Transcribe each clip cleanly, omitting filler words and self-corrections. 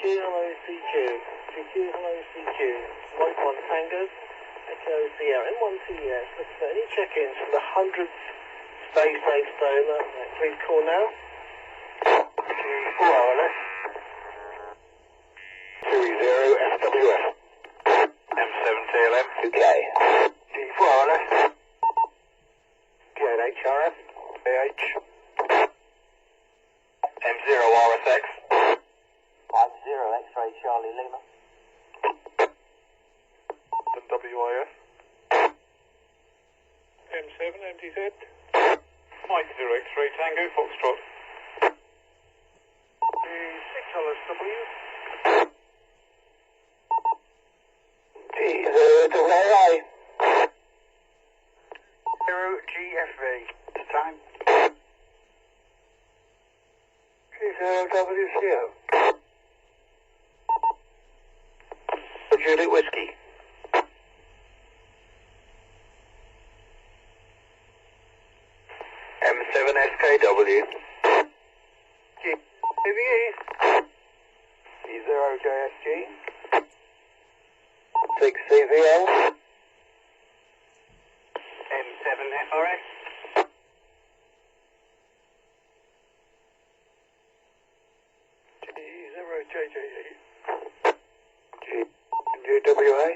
hello CQ. CQ, hello CQ. Mike 1 Tango. Echo Sierra. M1TS. Looking for any check-ins from the 100th Space Safe Donor. Please call now. GB4 RLS. 20 FWF. M7TLM. 2K. GB4 RLS. GNHRF. AH. M0 RSX. 50 X-ray Charlie Lima. WIF. M7 MTZ. Mike 0 X-ray Tango Foxtrot. G6 LSW. G0 GFV. Time. G0WCO. Juliet Whiskey. M7 SKW. GBE. E0 JSG. 6 CVL. M7 FRS. G0 JJE. GWA.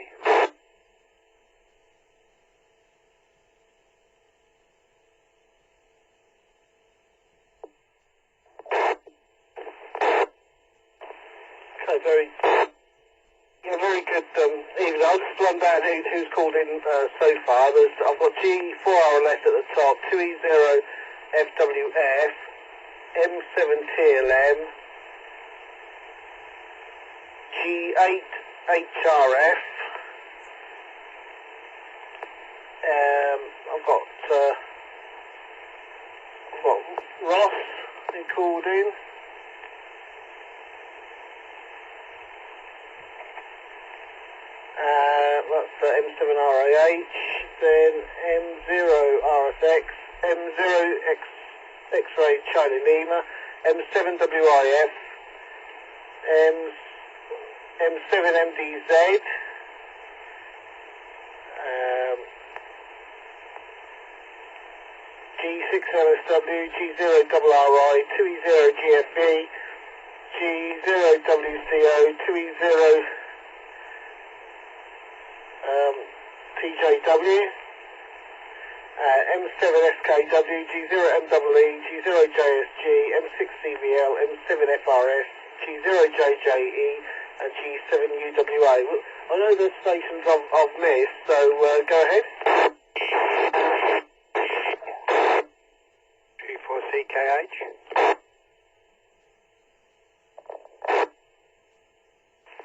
Okay, very good evening. I'll just run down who's called in so far. I've got G4 RLS at the top, 2E0 FWF, M7 TLM, G8 HRF. I've got Ross who called in. That's M7 RAH, then M0 RSX, M0 X-ray Charlie Lima, M7 WIF, M7 MDZ, G6 LSW, G0 RRI, 2E0 GFB, G0 WCO, 2E0 TJW, M7 SKW, G0 MEE, G0 JSG, M6 CVL, M7 FRS, G0 JJE, and G7 UWA. I know the stations I've missed, so go ahead. G4CKH.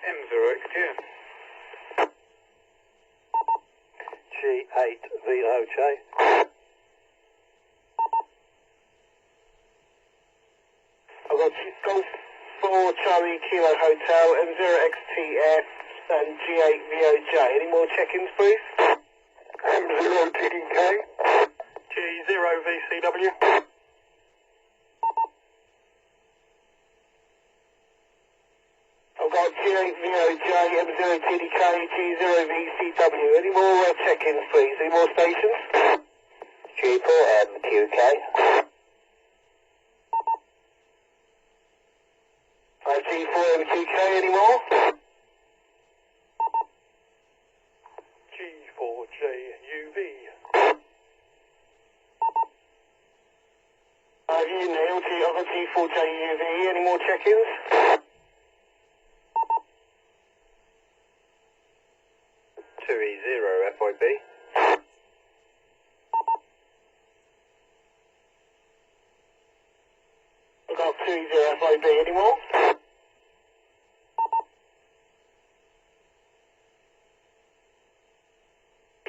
M0XQ. G8VOJ. I've got Golf 4 Charlie Kilo Hotel, M0XTF and G8VOJ. Any more check-ins, please? M0 TDK. G0 VCW. I've got G8VOJ, M0 TDK, G0 VCW. Any more check-ins, please? Any more stations? G4MQK. G4MQK, any more? G4JUV. You nailed it. I've got G4JUV. Any more check-ins? 2E0 FIB. I've got 2E0 FIB. Any more?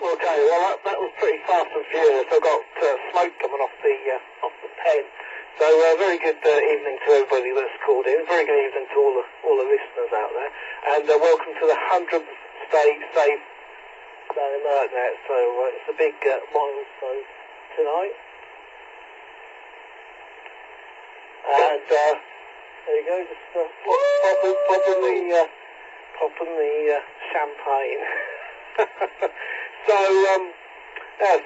Okay, well that was pretty fast and furious. I've got smoke coming off the pen. So very good evening to everybody that's called in. Very good evening to all the listeners out there. And welcome to the 100th State Safe Donor Net. So it's a big milestone tonight. And There you go, just popping the champagne. So, that's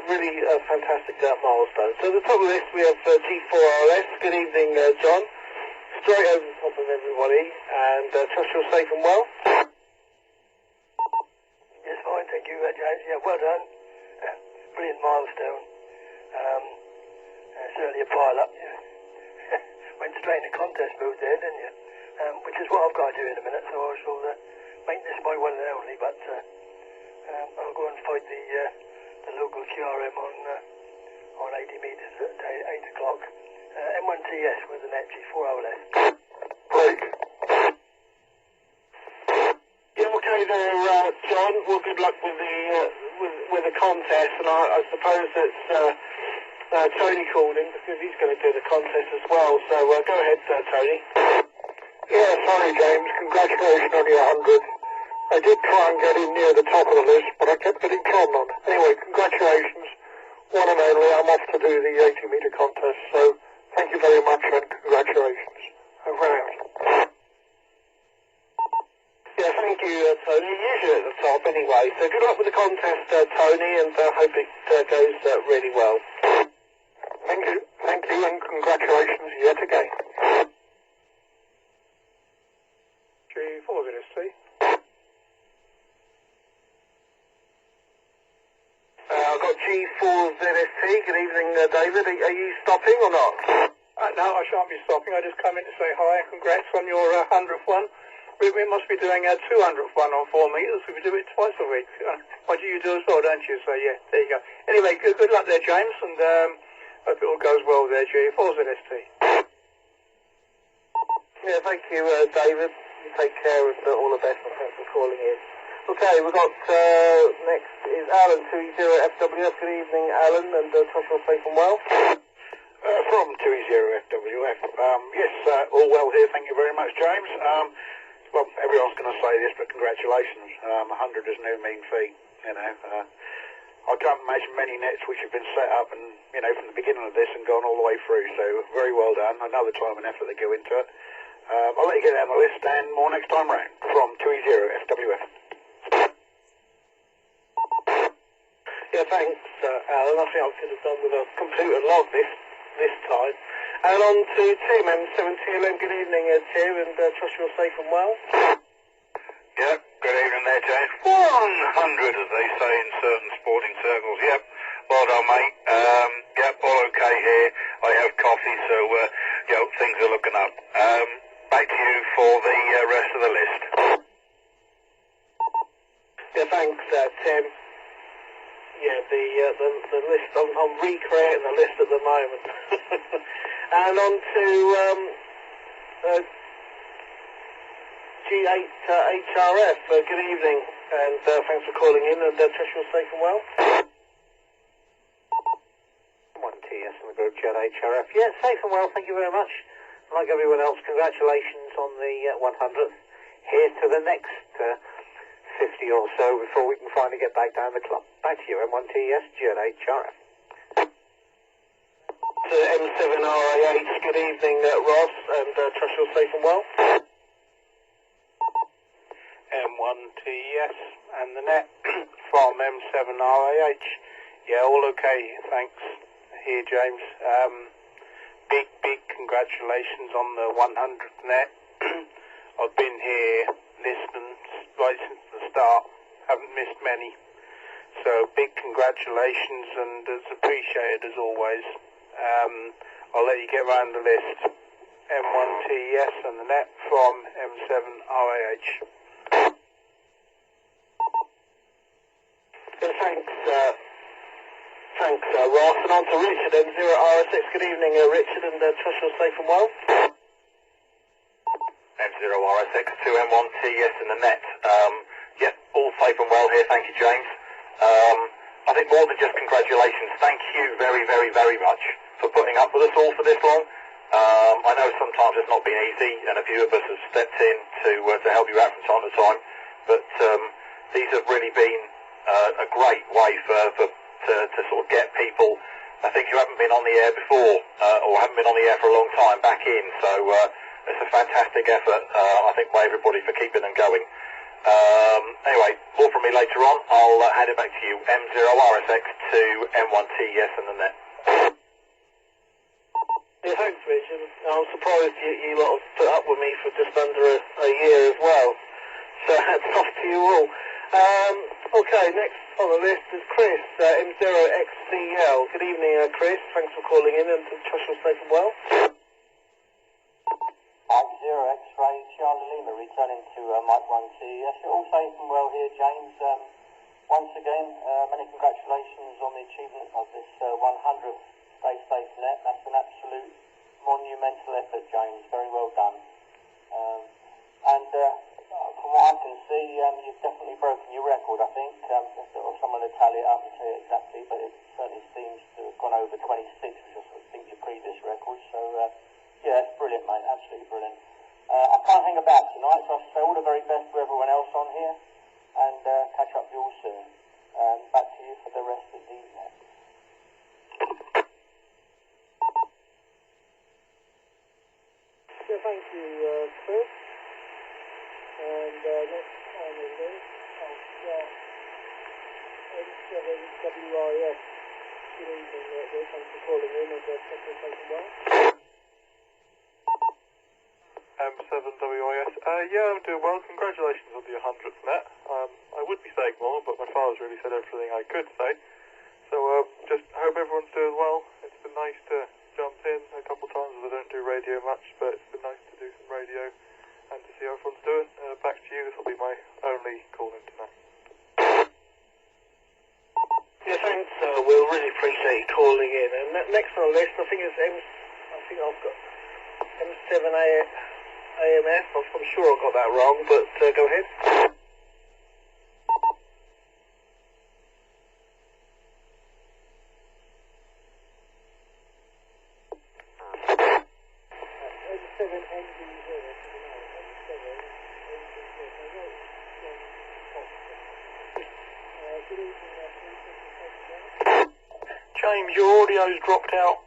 really a fantastic milestone. So at the top of the list we have G3YL. Good evening, John. Straight over the top of everybody, and trust you're safe and well. Yes, fine, thank you, James. Yeah, well done. Brilliant milestone. Certainly a pile-up. Went straight into contest mode there, didn't you? Which is what I've got to do in a minute, so I shall make this my one and only, but I'll go and fight the local QRM on 80 metres at 8 o'clock. M1TS with an G3YL. Great. Yeah, okay there, John. Well, good luck with the contest, and I suppose it's Tony called in because he's going to do the contest as well. So go ahead, Tony. Yeah, sorry, James. Congratulations on your 100. I did try and get in near the top of the list, but I kept getting trodden on. Anyway, congratulations. One and only. I'm off to do the 80-metre contest, so thank you very much and congratulations. Over and out. Yeah, thank you, Tony. Usually at the top anyway. So good luck with the contest, Tony, and hope it goes really well. Thank you, and congratulations yet again. G4ZST. I've got G4ZST. Good evening, David. Are you stopping or not? No, I shan't be stopping. I just come in to say hi and congrats on your 100th one. We must be doing a 200th one on 4 metres. We do it twice a week. Why do you do as well, don't you? So, yeah, there you go. Anyway, good luck there, James, and hope it all goes well there, G4ZST. Yeah, thank you, David. You take care of all the best, and thanks for calling in. Okay, we've got, next is Alan, 20FWF. Good evening, Alan, and trust you're safe and well. From 20FWF. Yes, all well here, thank you very much, James. Well, everyone's going to say this, but congratulations. 100 is no mean feat, you know. I can't imagine many nets which have been set up and, you know, from the beginning of this and gone all the way through, so very well done. I know the time and effort that go into it. I'll let you get down the list and more next time round. From 20FWF. Yeah, thanks, Alan. I think I could have done with a computer log this time. And on to Tim, M7TLM. Good evening, Tim, and trust you're safe and well. Yep, good evening there, James. 100, as they say in certain sporting circles. Yep, well done, mate. Yep, all okay here. I have coffee, so, things are looking up. Back to you for the rest of the list. Yeah, thanks, Tim. Yeah, the list, I'm recreating the list at the moment. And on to G8HRF. Good evening, and thanks for calling in, and trust you're safe and well. 1TS in the group, G8HRF. Yeah, safe and well, thank you very much. Like everyone else, congratulations on the 100th. Here's to the next 50 or so before we can finally get back down the club. Back to you, M1TS, G8HRF. To M7RAH, good evening, Ross, and trust you're safe and well. M1TS and the net from M7RAH. Yeah, all okay, thanks. Here, James. Big congratulations on the 100th net. I've been here listening right since the start. Haven't missed many. So big congratulations, and it's appreciated as always. I'll let you get round the list. M1TS and the net from M7RAH. Thanks, Ross. And on to Richard, M0RSX. Good evening, Richard, and trust you're safe and well. M0RSX to M1TS in the net. All safe and well here, thank you, James. I think more than just congratulations, thank you very, very, very much for putting up with us all for this long. I know sometimes it's not been easy, and a few of us have stepped in to help you out from time to time, but these have really been a great way to sort of get people, I think, who haven't been on the air before, or haven't been on the air for a long time, back in. So it's a fantastic effort, I think, by everybody for keeping them going. Anyway, more from me later on. I'll hand it back to you. M0RSX to M1TES and the net. Yeah, thanks, Rich. And I'm surprised you lot have put up with me for just under a year as well. So hats off to you all. Okay, next on the list is Chris, M0XCL. Good evening, Chris. Thanks for calling in and trust you're safe and well. M0X-Ray Charlie Lima returning to Mike 1T. Yes, you're all safe and well here, James. Once again, many congratulations on the achievement of this 100th Stay Safe Net. That's an absolute monumental effort, James. Very well done. From what I can see, you've definitely broken your record, I think. Or someone to tally it up and say it exactly, but it certainly seems to have gone over 26, which was, I think, your previous record. So, yeah, it's brilliant, mate. Absolutely brilliant. I can't hang about tonight, so I'll say all the very best to everyone else on here, and catch up with you all soon. Back to you for the rest of the net. Yeah, thank you, Chris. And next on the list, I've got M7WYL. Good evening, Rick. Thanks for calling in and thanks for taking well. M7WIS. Yeah, I'm doing well. Congratulations on the 100th net. I would be saying more, but my father's really said everything I could say. So just hope everyone's doing well. It's been nice to jump in a couple of times, as I don't do radio much, but it's been nice to do some radio and to see how everyone's doing. Back to you. This will be my only call in tonight. Yeah, thanks, Will. Really appreciate you calling in. And next on the list, I think I've got M7AMF. I'm sure I got that wrong, but go ahead. James, your audio's dropped out.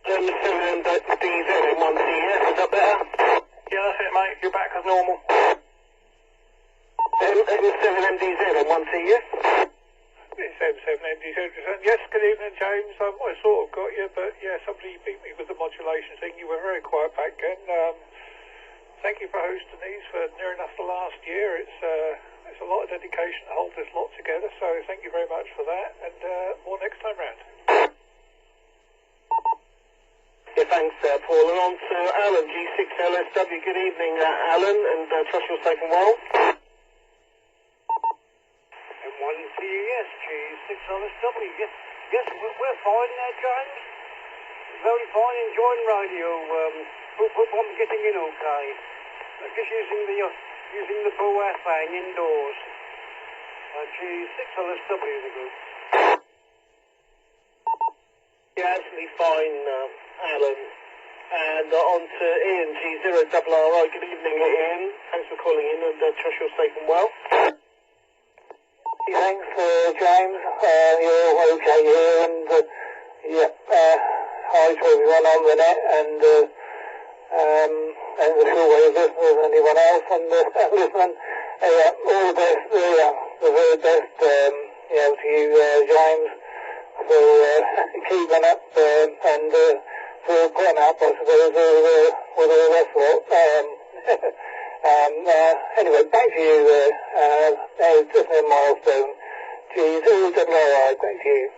M7DZ in 1TS, is that better? Yeah, that's it, mate. You're back as normal. M7MDZ in 1TS? It's M7MDZ. Yes, good evening, James. I sort of got you, but yeah, somebody beat me with the modulation thing. You were very quiet back then. Thank you for hosting these for near enough the last year. It's a lot of dedication to hold this lot together, so thank you very much for that, and more next time round. Yeah, thanks, Paul. And on to Alan, G6LSW. Good evening, Alan, and trust you're safe and well. M1TES, G6LSW. Yes, we're fine there, James. Very fine, enjoying radio. Hope I'm getting in okay. Just using the Boa fan indoors. G6LSW the group. Yeah, absolutely fine, Alan. And on to Ian, G0RRI. Good evening, Ian. Thanks for calling in, and trust you're safe and well. Thanks, James. You're okay here, and hi to everyone on the net, and the shortwave listeners, anyone else on the listening. All the best, the very best, to you, James, for keeping up and for putting up, I suppose, with all the rest of it. Anyway, back to you. It's just a milestone. G0RRI, back to you.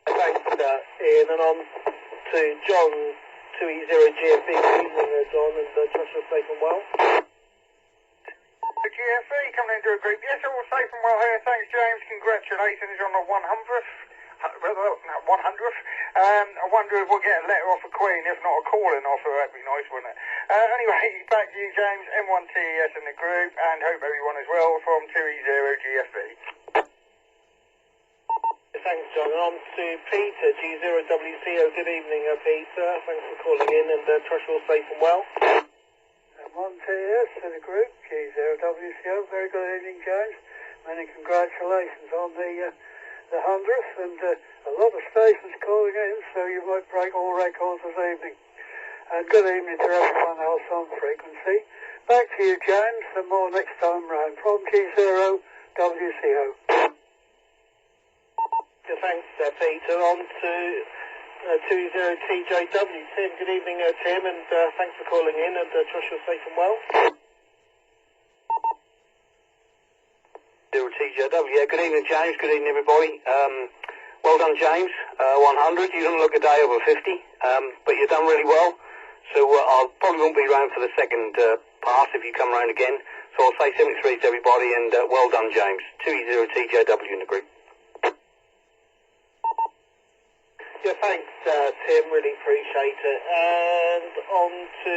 Thanks, Ian. And on to John, 2E0GFB. Good evening, John, and trust you're safe and well. The GFB coming into a group. Yes, all safe and well here. Thanks, James. Congratulations on the 100th. 100th. I wonder if we'll get a letter off a Queen, if not a calling offer. That'd be nice, wouldn't it? Anyway, back to you, James. M1TES in the group, and hope everyone is well from 2E0GFB. Thanks, John. And on to Peter, G0WCO. Good evening, Peter. Thanks for calling in, and trust you're safe and well. M1TES in the group, G0WCO. Very good evening, James. Many congratulations on the the 100th, and a lot of stations calling in, so you might break all records this evening. And good evening to everyone else on frequency. Back to you, James, and more next time round from G3YL Thanks, Peter. On to 20TJW. Tim, good evening, Tim, and thanks for calling in, and trust you're safe and well. 0TJW, yeah, good evening, James, good evening, everybody. Well done, James, 100, you didn't look a day over 50, but you've done really well, so I probably won't be around for the second pass if you come around again, so I'll say 73 to everybody, and well done, James. 20TJW in the group. Yeah, thanks, Tim, really appreciate it. And on to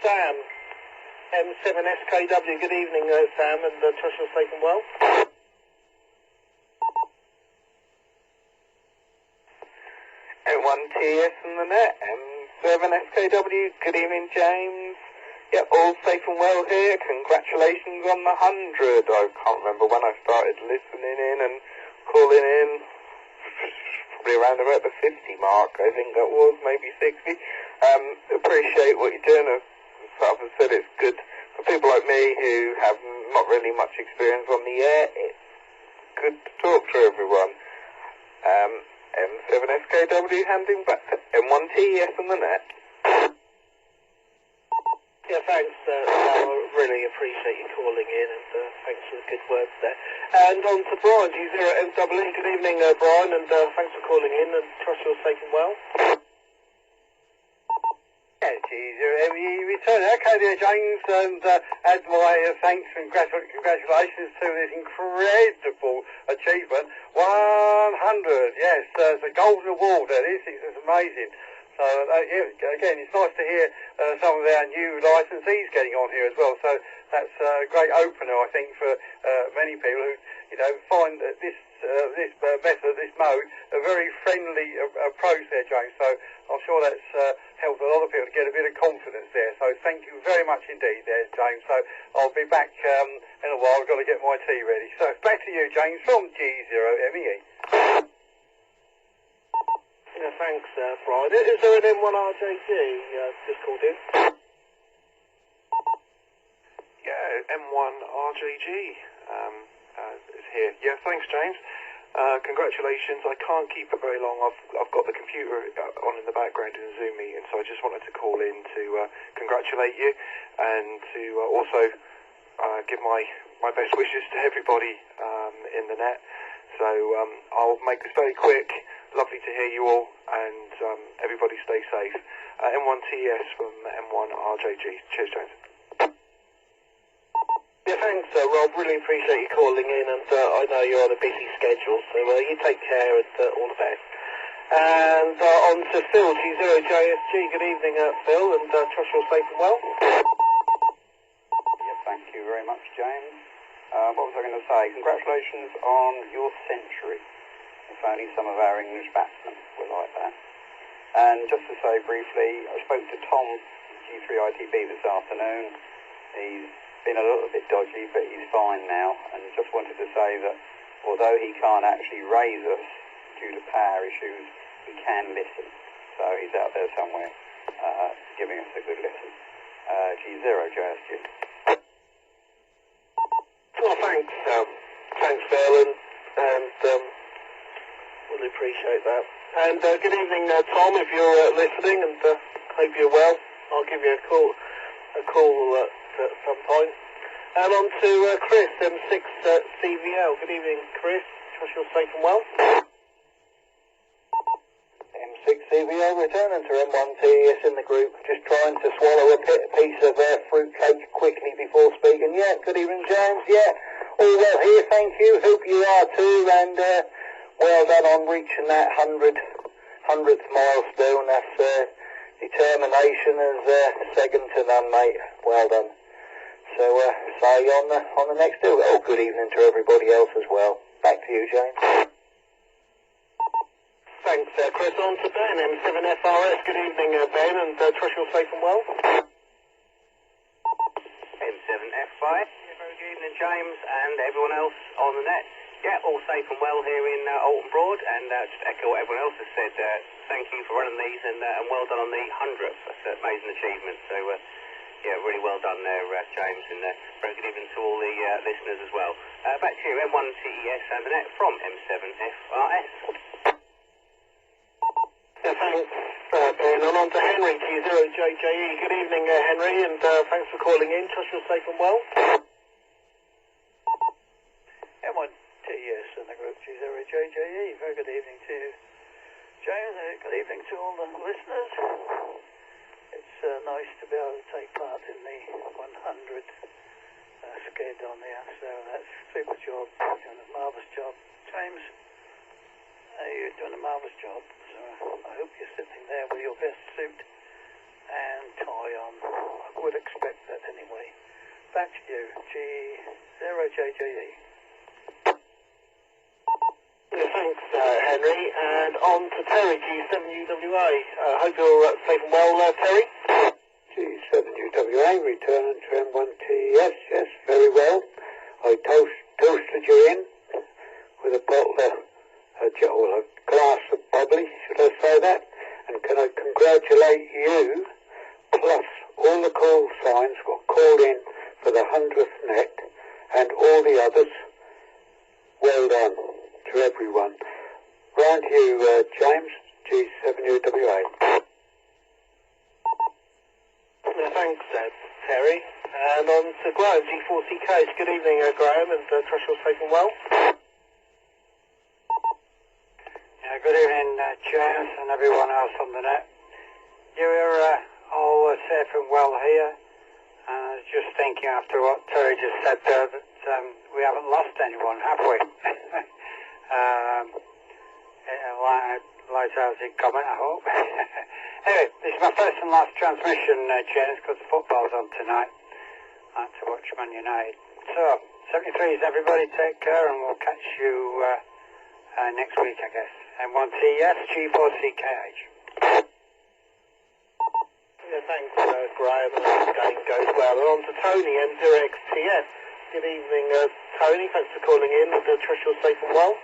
Sam, M7SKW. Good evening, Sam, and trust you're safe and well. M1TS in the net, M7SKW. Good evening, James. Yeah, all safe and well here. Congratulations on the 100. I can't remember when I started listening in and calling in. Probably around about the 50 mark, I think that was, maybe 60. Appreciate what you're doing. As I've said, it's good for people like me who have not really much experience on the air. It's good to talk to everyone. M7SKW handing back to M1TS in the net. Yeah, thanks, Sam. I really appreciate you calling in, and thanks for the good words there. And on to Brian, G0MWE. Good evening, Brian, and thanks for calling in, and trust you're safe and well. Yeah, G0MWE return. Okay there, James, and add my thanks and congratulations to this incredible achievement. 100, yes, it's a golden award, that is. It's amazing. So, yeah, again, it's nice to hear some of our new licensees getting on here as well. So that's a great opener, I think, for many people who, find that this method, this mode, a very friendly approach there, James. So I'm sure that's helped a lot of people to get a bit of confidence there. So thank you very much indeed there, James. So I'll be back in a while. I've got to get my tea ready. So back to you, James, from G0ME. Yeah, thanks, Brian. Is there an M1RJG just called in? Yeah, M1RJG is here. Yeah, thanks, James. Congratulations. I can't keep it very long. I've got the computer on in the background in a Zoom meeting, so I just wanted to call in to congratulate you and to also give my best wishes to everybody in the net. So I'll make this very quick. Lovely to hear you all, and everybody stay safe. M1TS from M1RJG. Cheers, James. Yeah, thanks, Rob. Really appreciate you calling in, and I know you're on a busy schedule, so you take care, and all the best. And on to Phil, G0JSG. Good evening, Phil, and trust you're safe and well. Yeah, thank you very much, James. What was I going to say? Congratulations on your century. If only some of our English batsmen were like that. And just to say briefly, I spoke to Tom, G3ITB, this afternoon. He's been a little bit dodgy, but he's fine now. And just wanted to say that although he can't actually raise us due to power issues, he can listen. So he's out there somewhere giving us a good listen. G0JSG. Well, thanks. Thanks, Phil, and really appreciate that. And good evening, Tom, if you're listening, and hope you're well. I'll give you a call at some point. And on to Chris, M6CVL. Good evening, Chris. Trust you're safe and well. M6CVL returning to M1TS in the group. Just trying to swallow a piece of fruit cake quickly before speaking. Yeah, good evening, James. Yeah, all well here, thank you. Hope you are too, and well done on reaching that 100th milestone. That's determination is second to none, mate. Well done. So, say on the next deal. Oh, good evening to everybody else as well. Back to you, James. Thanks, Chris. On to Ben, M7FRS. Good evening, Ben, and trust you're safe and well. M7F5. Very good evening, James, and everyone else on the net. Yeah, all safe and well here in Alton Broad, and just echo what everyone else has said. Thank you for running these, and well done on the 100th. That's an amazing achievement. So, yeah, really well done there, James, and very good evening to all the listeners as well. Back to you, M1TES and the net from M7FRS. Yeah, thanks, Ben. And on to Henry, G0JJE. Good evening, Henry, and thanks for calling in. Trust you're safe and well. M1TES and the group G0JJE. Very good evening to you, James. Good evening to all the listeners. It's nice to be able to take part in the 100 skid on the ASO. That's a super job. You're doing a marvellous job, James. You're doing a marvellous job. So I hope you're sitting there with your best suit and tie on. I would expect that anyway. Back to you, G0JJE. Yeah, thanks, Henry. And on to Terry, G7UWA. Hope you're safe and well, Terry. G7UWA, return to M1TES. Yes, very well. I toasted you in with a bottle of, a glass of bubbly, should I say that? And can I congratulate you, plus all the call signs got called in for the 100th net, and all the others. Well done to everyone. Round to you, James, G7UWA. Yeah, thanks, Terry. And on to Graham, G4CK. Good evening, Graham, and trust you're safe and well. Yeah, good evening, James, and everyone else on the net. You're all safe and well here. And I was just thinking after what Terry just said there that we haven't lost anyone, have we? Lighthousey comment, I hope. Anyway, this is my first and last transmission, James, because the football's on tonight. I like to watch Man United. So, 73s, everybody take care, and we'll catch you next week, I guess. M1TES, G4CKH. Yeah, thanks, Graham, and the game goes well. And on to Tony, M0XTS. Good evening, Tony. Thanks for calling in. Trust you're safe and well.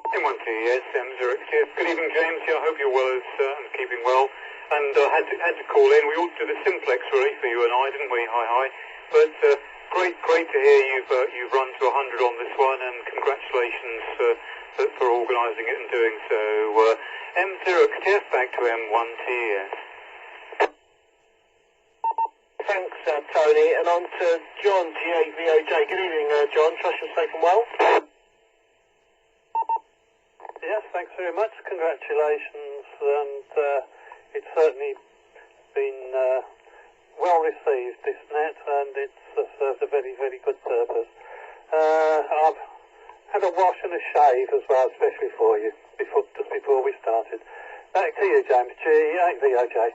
M1TES, M0XTS. Good evening, James. Yeah, I hope you're well and keeping well. And had to call in. We all did a simplex really for you and I, didn't we? Hi. But great to hear you've run to 100 on this one, and congratulations for organising it and doing so. M0XTS back to M1TES. Thanks, Tony. And on to John, G8VOJ. Good evening, John. Trust you're safe and well. Yes, thanks very much. Congratulations, and it's certainly been well received, this net, and it's served a very, very good purpose. I've had a wash and a shave as well, especially for you, just before we started. Back to you, James, G8VOJ.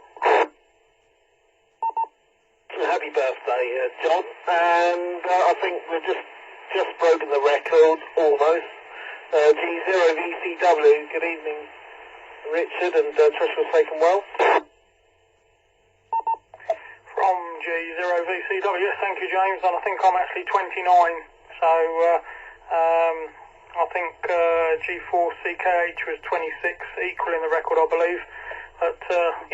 Happy birthday, John. And I think we've just broken the record, almost. G0VCW, good evening, Richard, and trust you're safe and well. From G0VCW, thank you, James, and I think I'm actually 29, so I think G4CKH was 26, equaling the record, I believe. But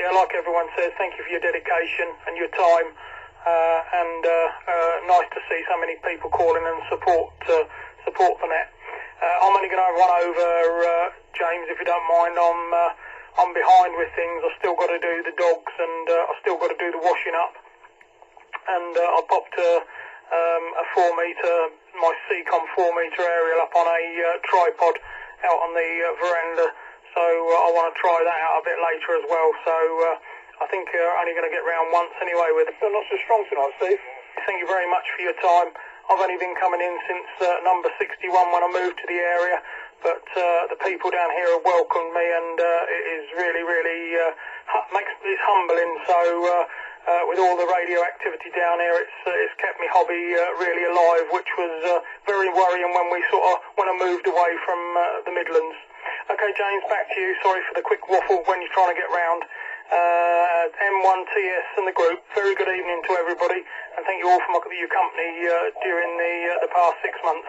yeah, like everyone says, thank you for your dedication and your time, and nice to see so many people calling and support the net. I'm only going to run over, James, if you don't mind. I'm behind with things. I've still got to do the dogs, and I've still got to do the washing up. And I popped a 4-metre, my Seacom 4-metre aerial up on a tripod out on the veranda. So I want to try that out a bit later as well. So I think you're only going to get round once anyway with it. But not so strong tonight, Steve. Thank you very much for your time. I've only been coming in since number 61 when I moved to the area, but the people down here have welcomed me, and it is really, really it's humbling. So with all the radio activity down here, it's kept me hobby really alive, which was very worrying when I moved away from the Midlands. Okay, James, back to you. Sorry for the quick waffle when you're trying to get round. M1TS and the group. Very good evening to everybody, and thank you all for your company during the past 6 months.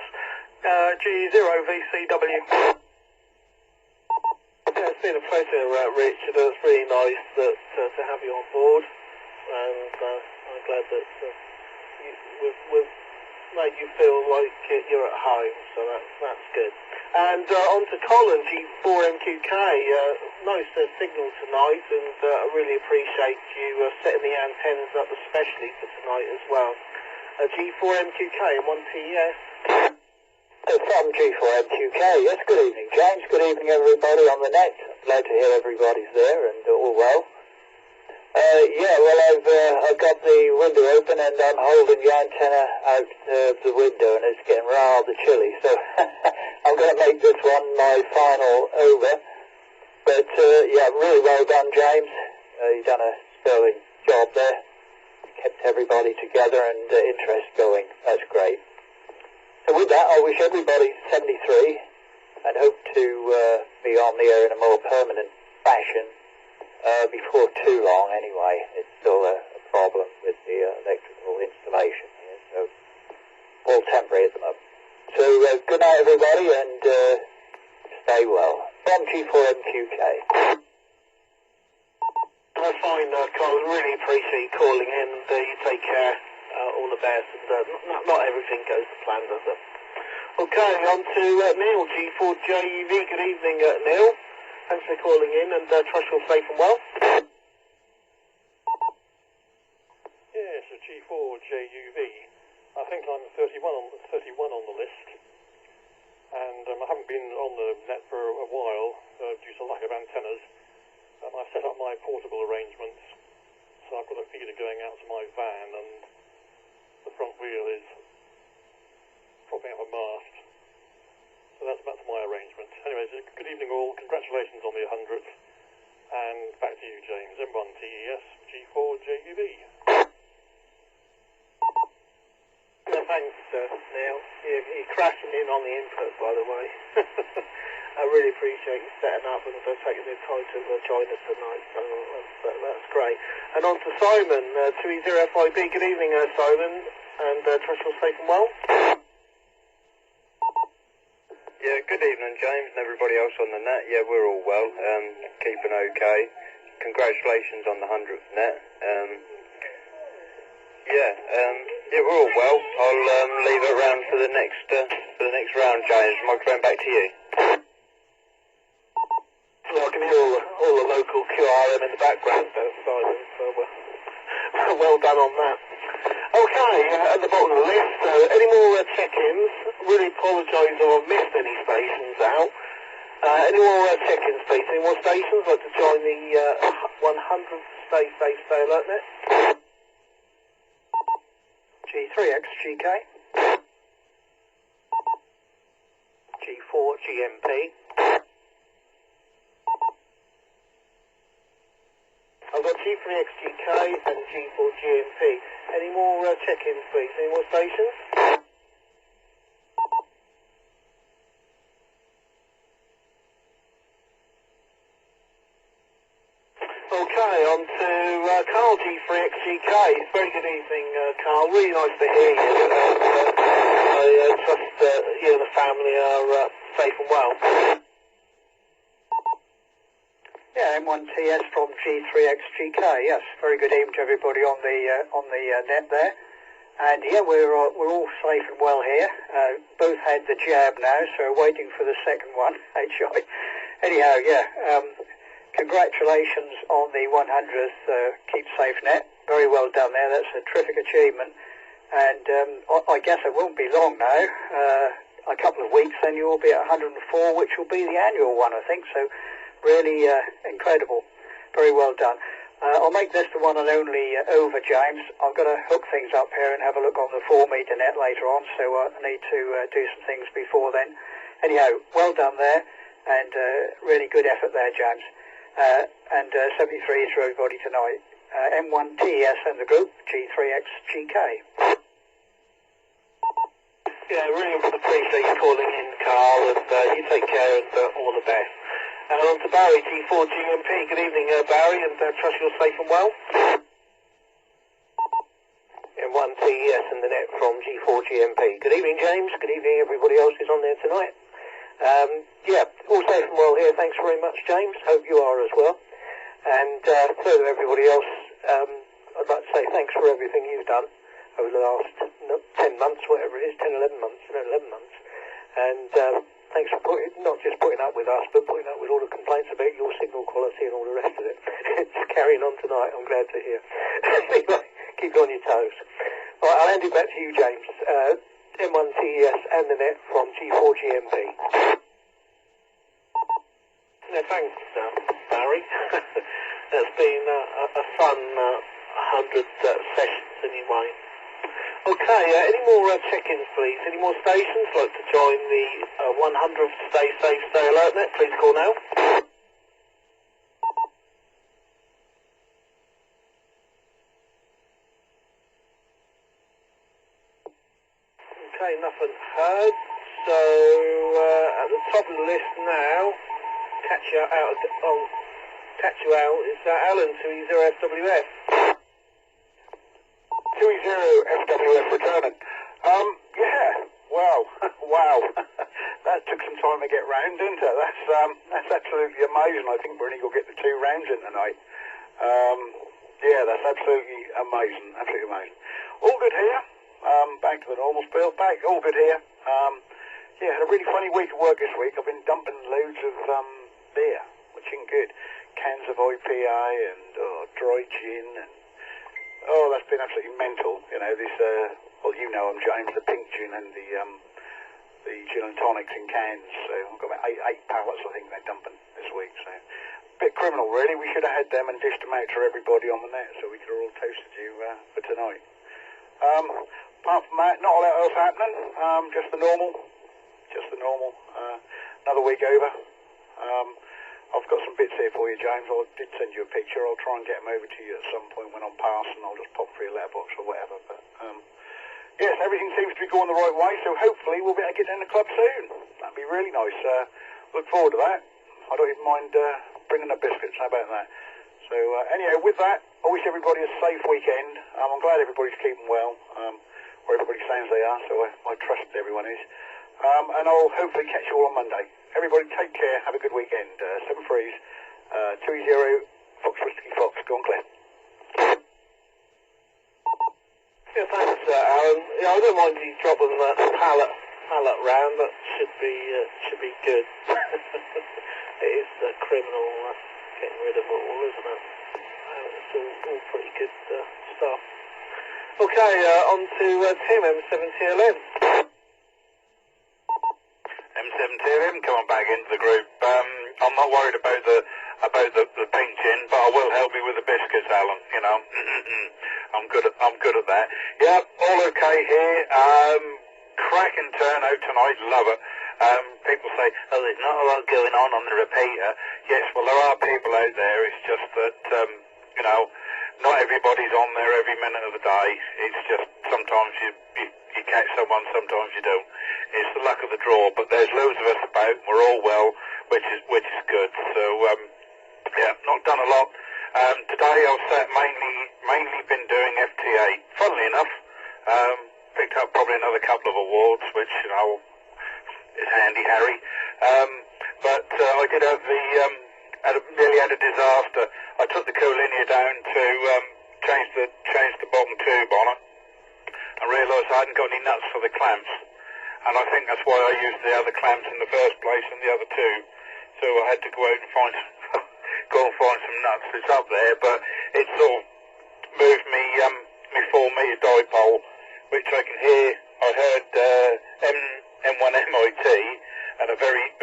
G0VCW. Yeah, it's been a pleasure, Richard. It's really nice to have you on board, and I'm glad that we've made you feel like you're at home, so that's good. And on to Colin, G4MQK. Nice signal tonight, and I really appreciate you setting the antennas up especially for tonight as well. G4MQK and 1TS. From G4MQK, yes, good evening, James. Good evening, everybody on the net. Glad to hear everybody's there and all well. I've got the window open and I'm holding the antenna out the window, and it's getting rather chilly, so I'm going to make this one my final over. But really well done, James. You've done a sterling job there. Kept everybody together and interest going. That's great. So with that, I wish everybody 73 and hope to be on the air in a more permanent fashion before too long anyway. It's still a problem with the electrical installation here, so all temporary at the moment. So good night, everybody, and stay well. From G4MQK. That's fine, Carl. Really appreciate you calling in, and you take care. All the best, and not everything goes to plan, does it? Okay, on to Neil, G4JUV. Good evening, Neil. Thanks for calling in, and trust you're safe and well. Yes, a G4JUV. I think I'm 31 on the list, and I haven't been on the net for a while due to lack of antennas. I've set up my portable arrangements, so I've got a feeder going out to my van, and the front wheel is propping up a mast. So that's my arrangement. Anyways, good evening all. Congratulations on the 100th. And back to you, James. M1TES G4JUV. Thanks, Neil. You're crashing in on the input, by the way. I really appreciate you setting up and taking the time to join us tonight. So that's great. And on to Simon, 2E0FIB. Good evening, Simon. And trust you're safe and well. Yeah, good evening, James, and everybody else on the net. Yeah, we're all well, keeping okay. Congratulations on the 100th net. We're all well. I'll leave it around for the next round, James. Microphone back to you. Well, I can hear all the local QRM in the background there, Simon, so well done on that. Okay, at the bottom of the list, any more check-ins? Really apologise if I've missed any stations out. Any more check-ins, please? Any more stations? Like to join the 100th Stay Alert net? G3XGK. G4GMP. I've got G3XGK and G4GMP. Any more check-ins, please? Any more stations? Okay, on to Carl, G3XGK. Very good evening, Carl. Really nice to hear you. I trust you and the family are safe and well. Yeah, M1TS from G3XGK. Yes, very good evening to everybody on the net there. And yeah, we're all safe and well here. Both had the jab now, so waiting for the second one. HI. Anyhow, congratulations on the 100th Keep Safe net. Very well done there. That's a terrific achievement. And I guess it won't be long now. A couple of weeks, then you'll be at 104, which will be the annual one, I think. So really incredible. Very well done. I'll make this the one and only over, James. I've got to hook things up here and have a look on the 4-metre net later on, so I need to do some things before then. Anyhow, well done there, and really good effort there, James. And 73 to everybody tonight. M1TS and the group, G3XGK. Yeah, really appreciate you calling in, Carl, and you take care and all the best. And on to Barry, G4GMP. Good evening, Barry, and trust you're safe and well. M1TES and the net from G4GMP. Good evening, James. Good evening, everybody else who's on there tonight. Yeah, all safe and well here. Thanks very much, James. Hope you are as well. And so to everybody else, I'd like to say thanks for everything you've done over the last 10 months, whatever it is, 11 months. And thanks for not just putting up with us, but putting up with all the complaints about your signal quality and all the rest of it. It's carrying on tonight, I'm glad to hear. Anyway, keep on your toes. All right, I'll hand it back to you, James. M1TES and the net from G4GMP. Yeah, thanks, Barry. It's been a fun 100 sessions anyway. Okay, any more check-ins, please? Any more stations like to join the 100th Stay Safe, Stay Alert net? Please call now. Okay, nothing heard. So at the top of the list now, catch you out is Alan 20FWF. 20FWF returning. Yeah, wow. That took some time to get round, didn't it? That's absolutely amazing. I think we're only going to get the 2 rounds in tonight. Yeah, that's absolutely amazing. All good here. Back to the normal spiel. Back, all good here. Yeah, had a really funny week of work this week. I've been dumping loads of beer, which ain't good. Cans of IPA and dry gin and that's been absolutely mental. You know, this, well, you know I'm James, the pink gin and the gin and tonics in cans. So I've got about eight pallets, I think, they're dumping this week. So a bit criminal, really. We should have had them and dished them out to everybody on the net so we could have all toasted you for tonight. Apart from that, not a lot else happening. Just the normal. Another week over. I've got some bits here for you, James. I did send you a picture. I'll try and get them over to you at some point when I'm passing. I'll just pop through your letterbox or whatever. But yes, everything seems to be going the right way, so hopefully we'll be able to get in the club soon. That'd be really nice. Look forward to that. I don't even mind bringing the biscuits. How about that? So anyway, with that, I wish everybody a safe weekend. I'm glad everybody's keeping well, or everybody sounds they are, so I trust everyone is. And I'll hopefully catch you all on Monday. Everybody take care, have a good weekend. 7 Freeze, 20 Fox Whiskey Fox, go on Claire. Yeah, thanks, Alan. Yeah, I don't mind you dropping that pallet round. That should be good. It is criminal getting rid of it all, isn't it? It's all pretty good stuff. Okay, on to Tim, M7TLM. M7TLM coming back into the group. I'm not worried about the pink gin, but I will help you with the biscuits, Alan. You know, I'm good at that. Yeah, all okay here. Cracking turnout tonight. Love it. People say, oh, there's not a lot going on the repeater. Yes, well, there are people out there. It's just that you know, not everybody's on there every minute of the day. It's just sometimes you catch someone, sometimes you don't. It's the luck of the draw, but there's loads of us about. We're all well, which is good. So yeah, not done a lot. Today I've mainly been doing FTA. Funnily enough, picked up probably another couple of awards, which you know is handy, Harry. But I did have nearly had a disaster. I took the co-linear down to change the bottom tube on it. I realised I hadn't got any nuts for the clamps, and I think that's why I used the other clamps in the first place and the other two. So I had to go out and find some nuts. It's up there, but it sort of moved me 4-metre dipole, which I can hear. I heard M1MIT and a very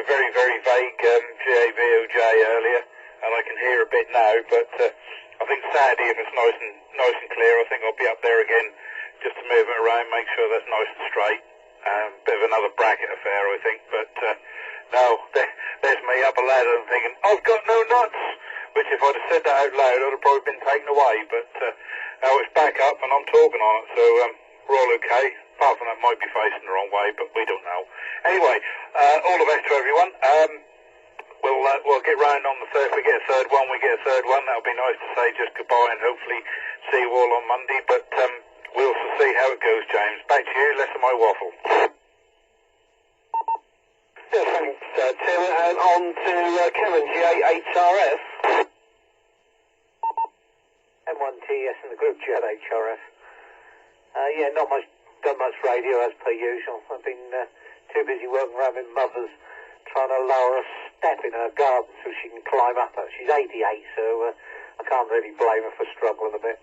vague GAVOJ earlier, and I can hear a bit now. But I think Saturday, if it's nice and clear, I think I'll be up there again, just to move it around, make sure that's nice and straight. Bit of another bracket affair, I think, but no, there's me up a ladder and thinking, I've got no nuts, which if I'd have said that out loud, I'd have probably been taken away, but now it's back up and I'm talking on it, so we're all okay. Apart from that, might be facing the wrong way, but we don't know. Anyway, all the best to everyone. we'll get round on the third. We get a third one. That'll be nice to say just goodbye and hopefully see you all on Monday. But we'll see how it goes, James. Back to you. Less of my waffle. Yeah, thanks, Tim. And on to Kevin, G8HRF. M1TS in the group, G8HRF. Yeah, not much, done much radio as per usual. I've been too busy working around with mother's, trying to lower a step in her garden so she can climb up it. She's 88, so I can't really blame her for struggling a bit.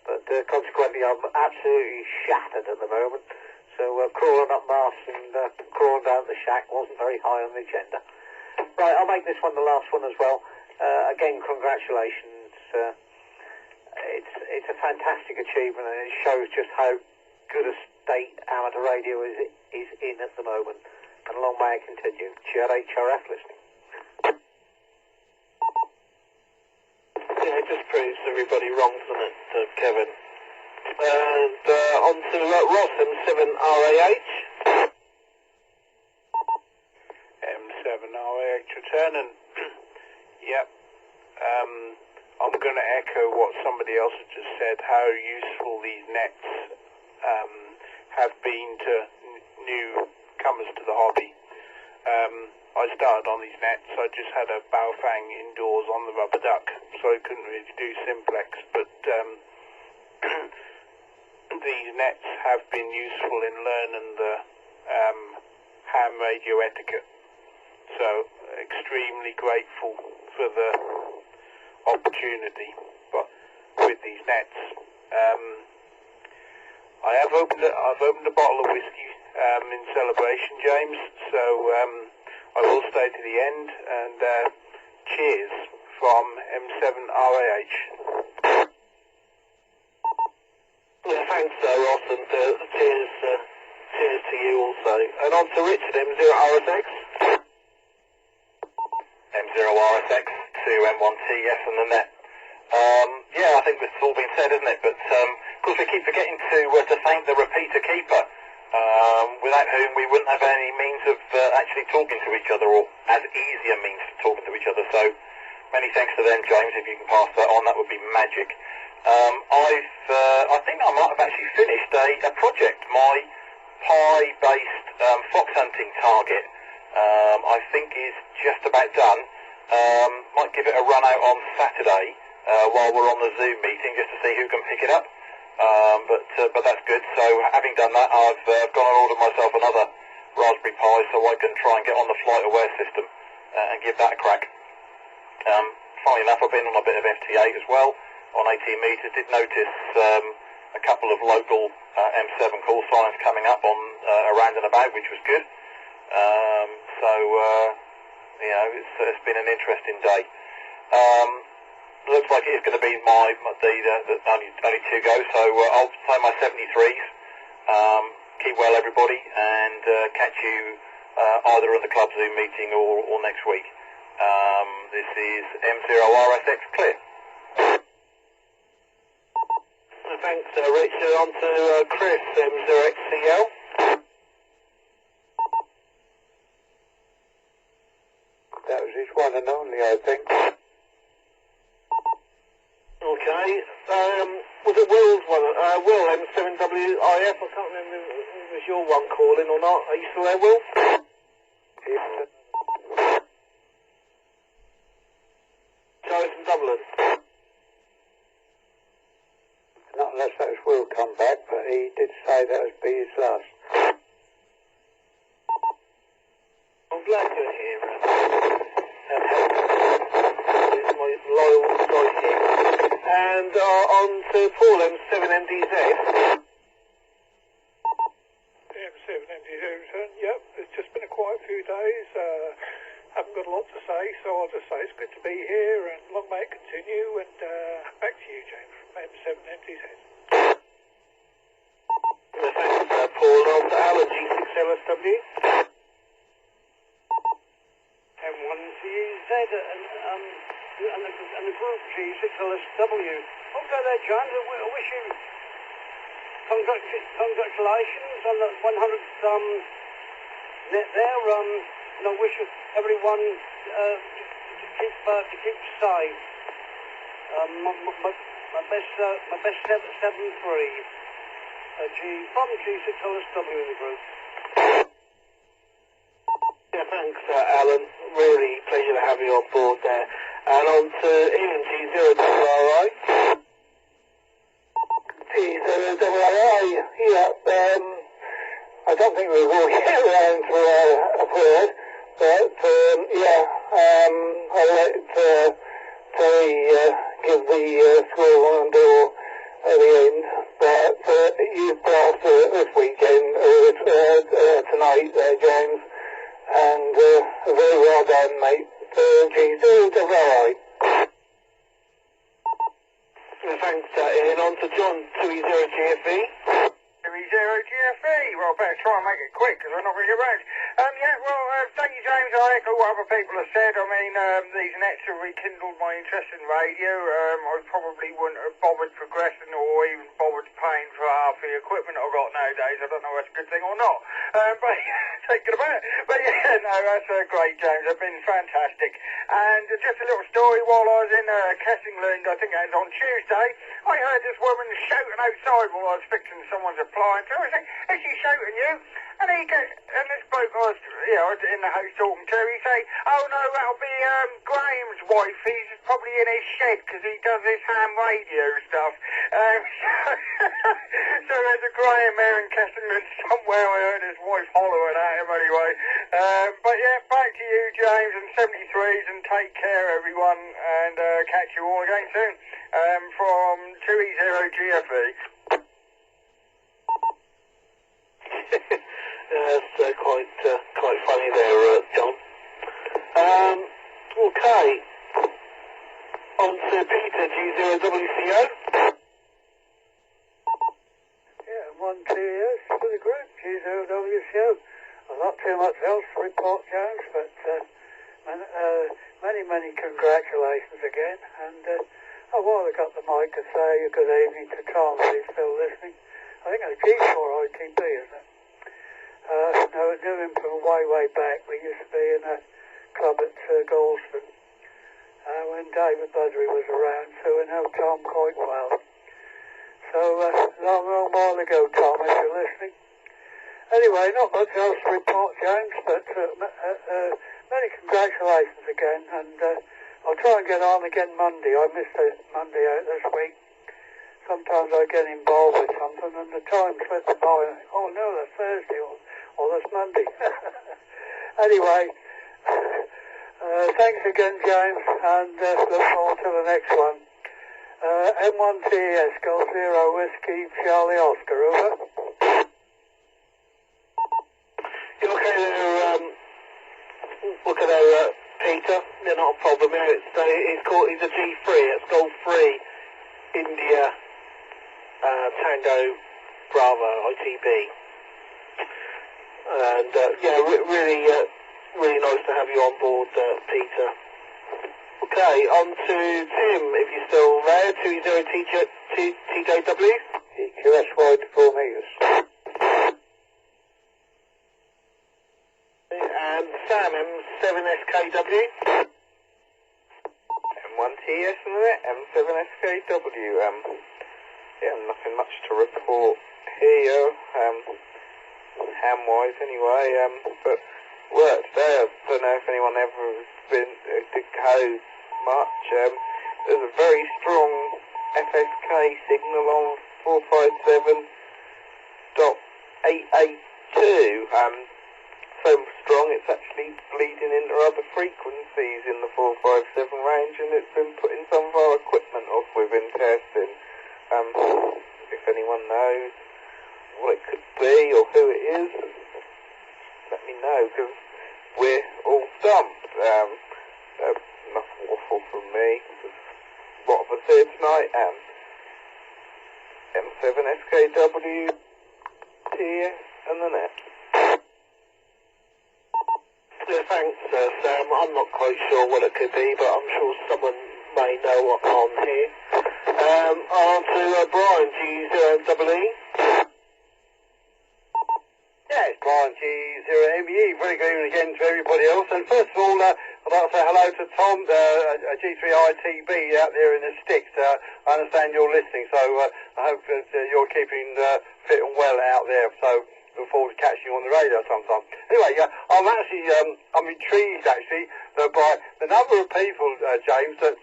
But consequently, I'm absolutely shattered at the moment. So crawling up mast and crawling down the shack wasn't very high on the agenda. Right, I'll make this one the last one as well. Again, congratulations. It's a fantastic achievement, and it shows just how good a state amateur radio is in at the moment. And long may it continue. G8HRF listening. Yeah, it just proves everybody wrong, doesn't it, Kevin? And on to Ross, M7RAH. M7RAH returning. Yep. I'm going to echo what somebody else has just said, how useful these nets have been to newcomers to the hobby. I started on these nets. I just had a Baofeng indoors on the rubber duck, so I couldn't really do simplex, but these nets have been useful in learning the ham radio etiquette. So extremely grateful for the opportunity, but with these nets, I've opened a bottle of whiskey in celebration, James. So I will stay to the end, and cheers from M7RAH. Yeah, thanks, Ross, and cheers to you also. And on to Richard, M0RSX. M0RSX to M1TS and the net. Yeah, I think it's all been said, isn't it? But of course we keep forgetting to thank the repeater keeper, without whom we wouldn't have any means of actually talking to each other, or as easy a means of talking to each other. So many thanks to them, James. If you can pass that on, that would be magic. I think I might have actually finished a project, my pie-based fox hunting target. I think is just about done. Might give it a run out on Saturday while we're on the Zoom meeting, just to see who can pick it up. But that's good. So having done that, I've gone and ordered myself another Raspberry Pi so I can try and get on the flight aware system and give that a crack. Funnily enough, I've been on a bit of FT8 as well on 18 metres. Did notice a couple of local M7 call signs coming up on around and about, which was good. You know, it's been an interesting day. Looks like it's going to be the only two go, so I'll play my 73s. Keep well, everybody, and catch you either at the club Zoom meeting or next week. This is M0RSX clear. Thanks, Richard. On to Chris, M0XCL. That was his one and only, I think. Okay. Was it Will's one? Will, M7WIF. I can't remember if it was your one calling or not. Are you still there, Will? Yeah. Charlie from Dublin. Not unless that was Will come back, but he did say that would be his last. I'm glad you're here. It's my loyal guy here. And on to Paul, M7MDZ. M7MDZ return, yep. It's just been a quiet few days. Haven't got a lot to say, so I'll just say it's good to be here, and long may it continue. And back to you, James, from M7MDZ. Thanks, Paul. On to Alan, G6LSW. M1TZ and the group G6LSW. Okay there, John. I wish you congratulations on the 100th net there. and I wish everyone to keep safe. My best 7-3. From G6LSW in the group. Yeah, thanks, Alan. Really pleasure to have you on board there. And on to Ian, G0RI. G0RI, yeah. I don't think we will get around to a word, but I'll let Terry give the score on door at the end. But you've blasted this weekend, tonight, James, and very well done, mate. G0RI. Thanks, Ian. On to John, 2E0GFE. 2E0GFE. Well, I better try and make it quick because I'm not going to get round. Thank you, James. I echo what other people have said. I mean, these nets have rekindled my interest in radio. I probably wouldn't have bothered progressing or even bothered paying for half the equipment I've got nowadays. I don't know if that's a good thing or not. But thinking about it. But yeah, no, that's great, James. They've been fantastic. And just a little story while I was in Kessingland, I think it was on Tuesday, I heard this woman shouting outside while I was fixing someone's appliance. I was saying, is she shouting you? And this bloke I was, in the house talking to, he say, oh no, that'll be Graham's wife. He's probably in his shed because he does this ham radio stuff. So there's a Graham there in Kessingland somewhere. I heard his wife hollering at him anyway. But yeah, back to you, James, and 73s, and take care, everyone, and catch you all again soon. From 2E0GFE. That's quite funny there, John. Okay. On to Peter, G0WCO. Yeah, 1TS for the group, G0WCO. Well, not too much else to report, Jones, but many congratulations again. And while I got the mic to say a good evening to Tom, if he's still listening. I think it's G4ITB, isn't it? I knew him from way back. We used to be in a club at Galston when David Budry was around, so we know Tom quite well. So, long while ago, Tom, if you're listening. Anyway, not much else to report, James, but many congratulations again, and I'll try and get on again Monday. I missed a Monday out this week. Sometimes I get involved with something and the time slips by and I think, oh no, that's Thursday or that's Monday. Anyway, thanks again, James, and look forward to the next one. M1TS, Golf Zero Whiskey, Charlie Oscar, over. You okay there, look at there, Peter? Yeah, not a problem. He's a G3, it's Golf 3, India, Tango, Bravo, ITB. And really nice to have you on board, Peter. Okay, on to Tim, if you're still there, 2E0TJW. EQS wide 4 metres. And Sam, M7SKW. M1TS and M7SKW. Nothing much to report here, ham-wise anyway, but work today, I don't know if anyone ever has been to go much. There's a very strong FSK signal on 457.882, so strong it's actually bleeding into other frequencies in the 457 range, and it's been putting some of our equipment off within testing. If anyone knows what it could be or who it is, let me know, because we're all stumped. Enough waffle from me. What have I said tonight? M7SKW, TS, and the net. Yeah, thanks, Sam. I'm not quite sure what it could be, but I'm sure someone may know what on here. On to Brian, G0EE. Yeah, it's Brian. on G3YL. Very good evening again to everybody else. And first of all, I'd like to say hello to Tom, G3ITB out there in the sticks. I understand you're listening, so I hope that you're keeping fit and well out there. So look forward to catching you on the radio sometime. Anyway, I'm intrigued actually by the number of people, James, that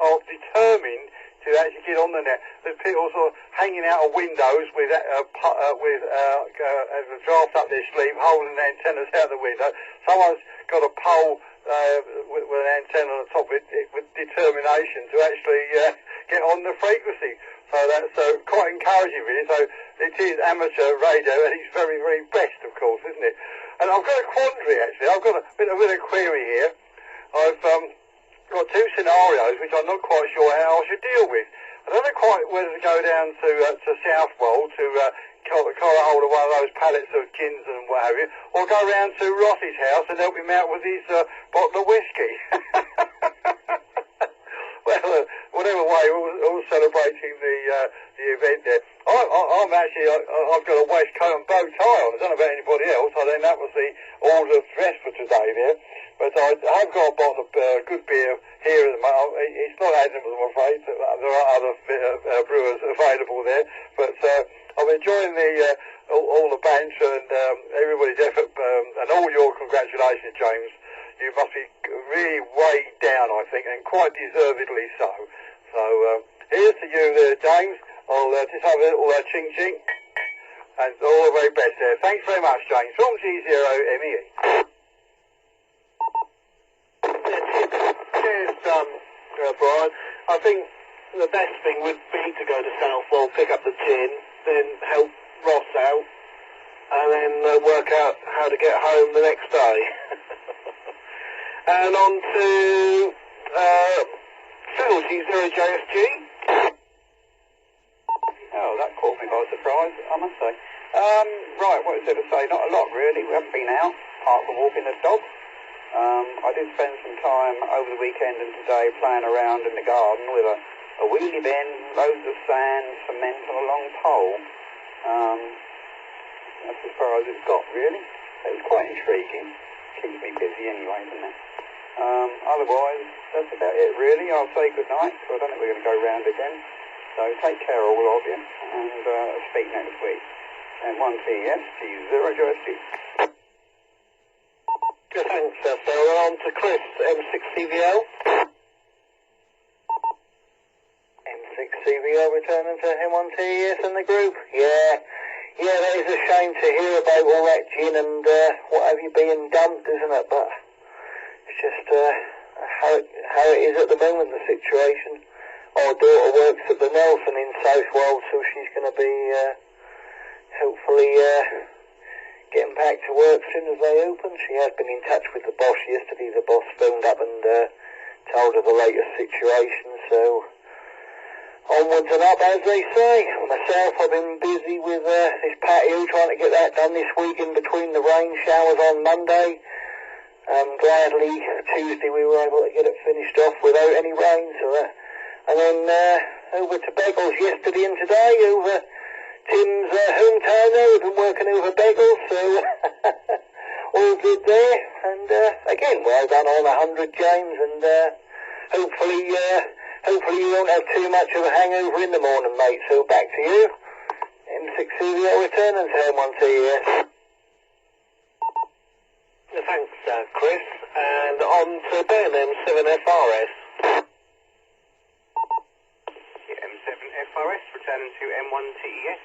are determined to actually get on the net. There's people sort of hanging out of windows with a draft up their sleeve, holding the antennas out the window. Someone's got a pole with an antenna on the top with determination to actually get on the frequency. So that's quite encouraging, really. So it is amateur radio at its very, very best, of course, isn't it? And I've got a quandary, actually. I've got a bit of a query here. I've got two scenarios which I'm not quite sure how I should deal with. I don't know quite whether to go down to Southwold to collar hold of one of those pallets of gins and what have you, or go round to Ross's house and help him out with his bottle of whiskey. Well, whatever way, we're all celebrating the event there. I've got a waistcoat and bow tie on. I don't know about anybody else. I think that was the order of dress for today there. But I've got a bottle of good beer here at the moment. It's not Adams, I'm afraid. There are other brewers available there. But I'm enjoying all the banter and everybody's effort and all your congratulations, James. You must be really weighed down, I think, and quite deservedly so. So here's to you there, James. I'll just have a little ching-ching. And all the very best there. Thanks very much, James. From G3YL. Cheers, Brian. I think the best thing would be to go to Southwold, pick up the tin, then help Ross out, and then work out how to get home the next day. And on to Phil, G0JSG. Oh, that caught me by surprise, I must say. Right, what is there to say? Not a lot, really. We haven't been out, apart from walking the dog. I did spend some time over the weekend and today playing around in the garden with a wheelie bin, loads of sand, cement and a long pole. That's as far as it's got, really. It was quite intriguing. Keeps me busy anyway, doesn't it? Otherwise, that's about it, really. I'll say good night, so I don't think we're going to go round again. So take care, all of you, and speak next week. And 1TS, G0JSG. Good, thanks, Phil. We're on to Chris, M6CVL. M6CVL returning to M1TES in the group. Yeah, that is a shame to hear about all that gin and what have you being dumped, isn't it? But it's just how it is at the moment, the situation. Our daughter works at the Nelson in Southwold, so she's going to be hopefully getting back to work as soon as they open. She has been in touch with the boss yesterday. The boss phoned up and told her the latest situation, so onwards and up, as they say. Myself, I've been busy with this patio, trying to get that done this week in between the rain showers on Monday. Gladly, Tuesday we were able to get it finished off without any rain, so and then over to Beggles yesterday and today, over Tim's hometown there. We've been working over Beggles, so all good there. And again, well done on 100, James, and hopefully you won't have too much of a hangover in the morning, mate. So back to you. M6CVL returning to M1TES. Thanks, Chris. And on to Ben, M7FRS. M7FRS returning to M1TES.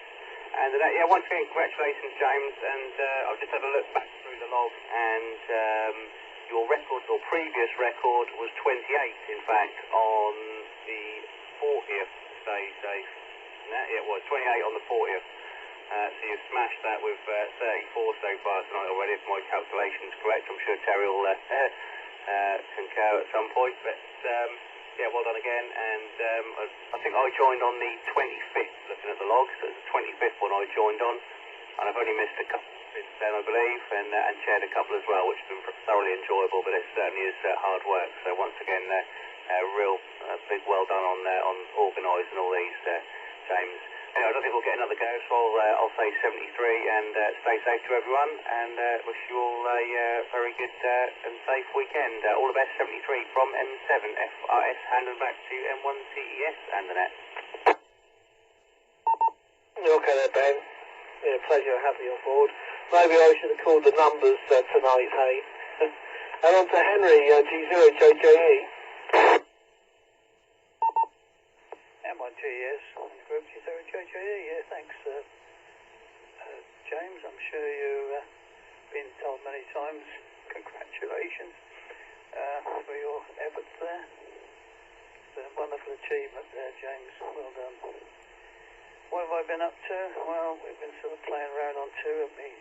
And once again, congratulations, James. And I've just had a look back through the log, and your record, your previous record, was 28, in fact, on the 40th stage, Dave. Yeah, it was 28 on the 40th. So you've smashed that with 34 so far tonight already, if my calculation's correct. I'm sure Terry will concur at some point. But well done again. And I think I joined on the 25th, looking at the log. So it's the 25th one I joined on. And I've only missed a couple since then, I believe, and chaired a couple as well, which has been thoroughly enjoyable. But it certainly is hard work. So once again, a real big well done on organising all these, James. I don't think we'll get another go, so I'll say 73 and stay safe to everyone, and wish you all a very good and safe weekend. All the best, 73 from M7 FRS, handing back to M1 TES and the net. Okay there, Ben. Yeah, pleasure to have you on board. Maybe I should have called the numbers tonight, hey? And on to Henry, G0JJE. M1TES, Group G0JJE, yeah, thanks, James. I'm sure you've been told many times, congratulations for your efforts there. It's a wonderful achievement there, James. Well done. What have I been up to? Well, we've been sort of playing around on two of me,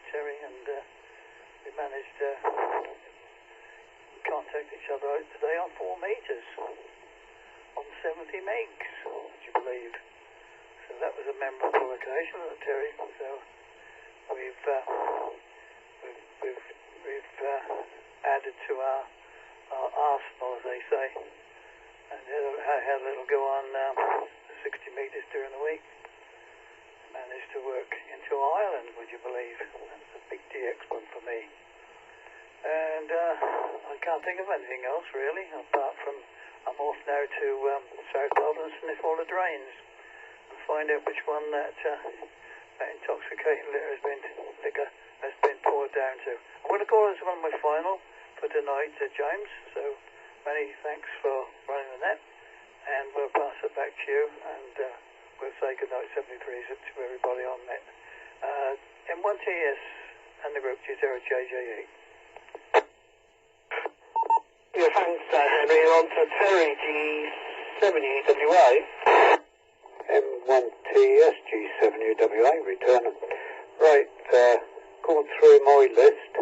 Terry, and we managed to contact each other out today on 4 meters on 70 megs, would you believe? So that was a memorable occasion, wasn't it, Terry? So we've added to our arsenal, as they say, and had a little go on 60 meters during the week. Managed to work into Ireland, would you believe? That's a big DX one for me. And I can't think of anything else really, apart from I'm off now to South Dublin and sniff all the drains and find out which one that intoxicating liquor has been poured down to. I'm going to call this one my final for tonight, James. So many thanks for running the net, and we'll pass it back to you, and we'll say goodnight 73s to everybody on net. M1TS and the group G0JJE. Yeah, thanks, Henry. On to Terry, G7UWA. M1TS, G7UWA, returning. Right, going through my list,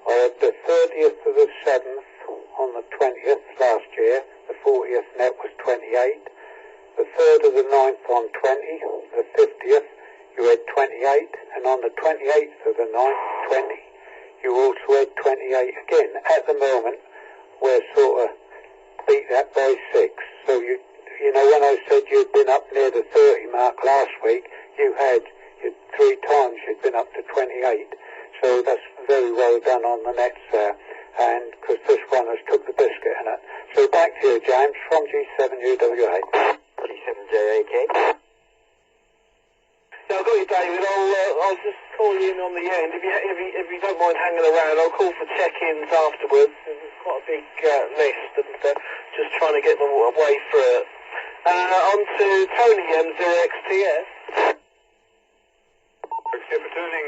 I had the 30th of the 7th on the 20th last year, the 40th net was 28, the 3rd of the 9th on 20, the 50th you had 28, and on the 28th of the 9th, 20. You also had 28 again. At the moment, we're sort of beat that by 6. So you know, when I said you'd been up near the 30 mark last week, you 3 times you'd been up to 28. So that's very well done on the nets there. And because this one has took the biscuit in it. So back to you, James, from G7UWA. G7JAK. Yeah, I've got you, David. I'll just call you in on the end. If you don't mind hanging around, I'll call for check-ins afterwards. There's quite a big list, and just trying to get my way through it. On to Tony, M0XTS. Thanks for turning.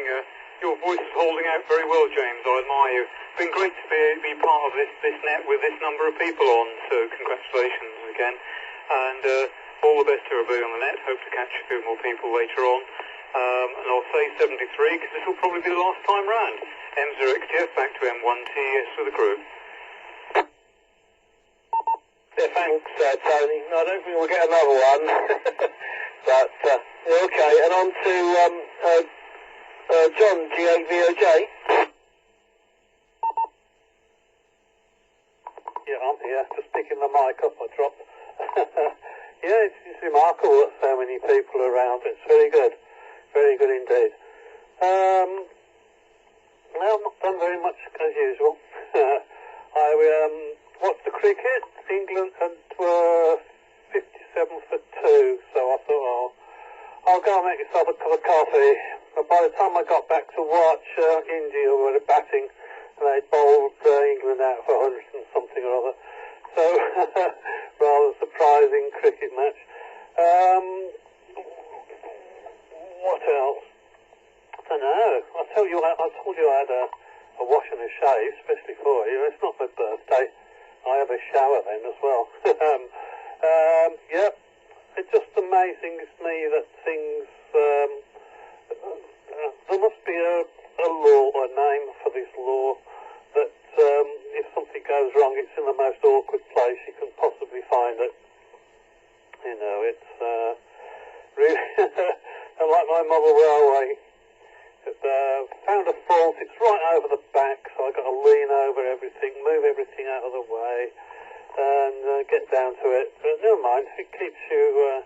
Your voice is holding out very well, James. I admire you. It's been great to be part of this net with this number of people on, so congratulations again. And all the best to everybody on the net. Hope to catch a few more people later on. And I'll say 73 because this will probably be the last time round. M0XTF back to M1TS for the crew. Yeah, thanks, Tony. No, I don't think we'll get another one. But, yeah, okay. And on to John, G8VOJ. Yeah, I'm here. Just picking the mic up, I dropped. Yeah, it's remarkable that so many people are around. It's very good. Very good indeed. Well, I've not done very much as usual. I watched the cricket. England were 57 for 2, so I thought, I'll go and make myself a cup of coffee. But by the time I got back to watch, India were batting, and they bowled England out for 100 and something or other. So, rather surprising cricket match. What else? I don't know. I told you I had a wash and a shave, especially for you. It's not my birthday. I have a shower then as well. Yeah, it's just amazing to me that things. There must be a law, a name for this law, that if something goes wrong, it's in the most awkward place you can possibly find it. You know, it's really like my model railway. Found a fault, it's right over the back, so I've got to lean over everything, move everything out of the way, and get down to it. But never mind, it keeps you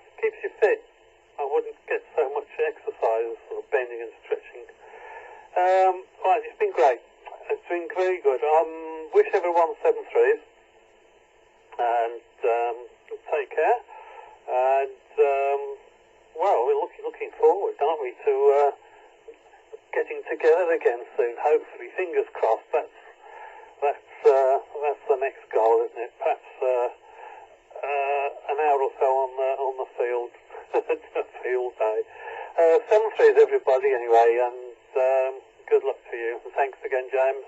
fit. I wouldn't get so much exercise, sort of bending and stretching. Right, it's been great. It's been very good. Wish everyone 7-3s, and take care. And well, we're looking forward, aren't we, to getting together again soon. Hopefully, fingers crossed. That's the next goal, isn't it? Perhaps an hour or so on the field, field day. 7-3s, everybody. Anyway, and good luck to you. And thanks again, James.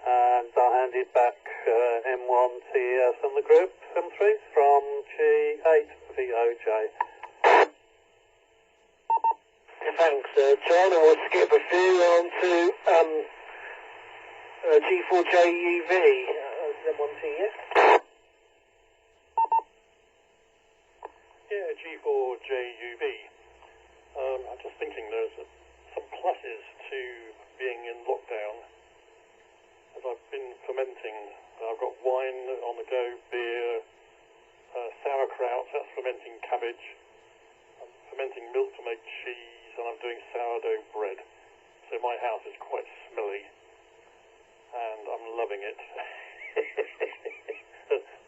And I'll hand it back, M1TS and the group, 7-3s from G8VOJ. Thanks, John, and we'll skip a few on to G4JUV, M1TS. Yeah, G4JUV. I'm just thinking there's some pluses to being in lockdown. As I've been fermenting, I've got wine on the go, beer, sauerkraut, that's fermenting cabbage. I'm fermenting milk to make cheese, and I'm doing sourdough bread. So my house is quite smelly, and I'm loving it.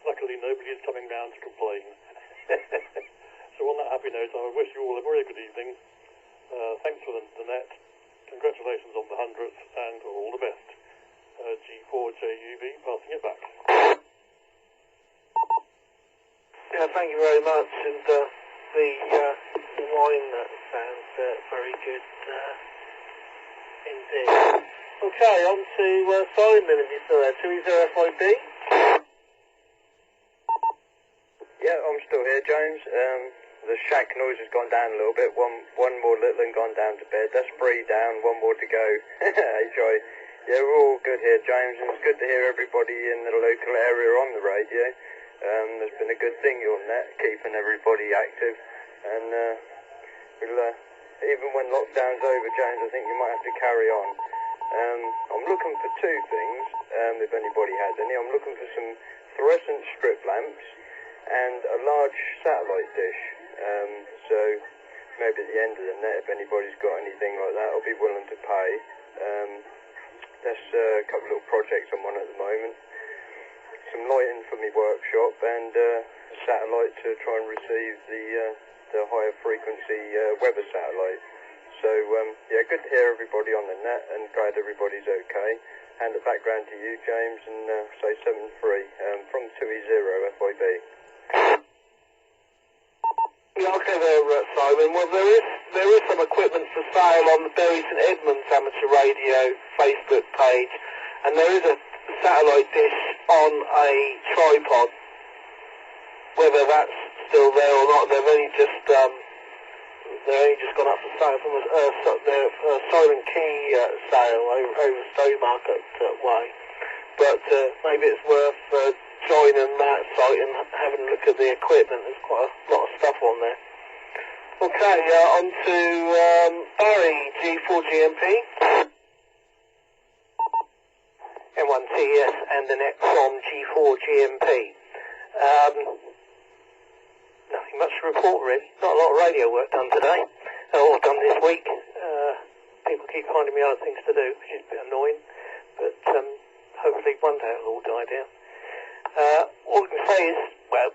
Luckily, nobody is coming down to complain. So on that happy note, I wish you all a very good evening. Thanks for the net. Congratulations on the 100th, and all the best. G4JUV, passing it back. Yeah, thank you very much. And the wine sounds very good indeed. Okay, on to Simon, if you're still there. 20FIB. Yeah, I'm still here, James. The shack noise has gone down a little bit. One more little and gone down to bed. That's 3 down, 1 more to go. Hey, Joy. Yeah, we're all good here, James, and it's good to hear everybody in the local area on the radio. There's been a good thing on that, keeping everybody active. And we'll, even when lockdown's over, James, I think you might have to carry on. I'm looking for 2 things, if anybody has any. I'm looking for some fluorescent strip lamps and a large satellite dish. So maybe at the end of the net, if anybody's got anything like that, I'll be willing to pay. That's a couple of little projects I'm on at the moment. Some lighting for my workshop and a satellite to try and receive the higher frequency weather satellite. So yeah, good to hear everybody on the net, and glad everybody's okay. Hand it back round to you, James, and say 7-3 from 2E0FIB. Yeah, okay there, Simon. Well, there is some equipment for sale on the Bury St Edmunds Amateur Radio Facebook page, and there is a satellite dish on a tripod. Whether that's still there or not, they're only just gone up for sale from their Silent Key sale over Stowmarket way. But maybe it's worth joining that site and having a look at the equipment. There's quite a lot of stuff on there. Okay, on to Barry, G4GMP. M1TS and the net from G4GMP. Nothing much to report really. Not a lot of radio work done today, or done this week. People keep finding me other things to do, which is a bit annoying, but hopefully one day it'll all die down. All I can say is,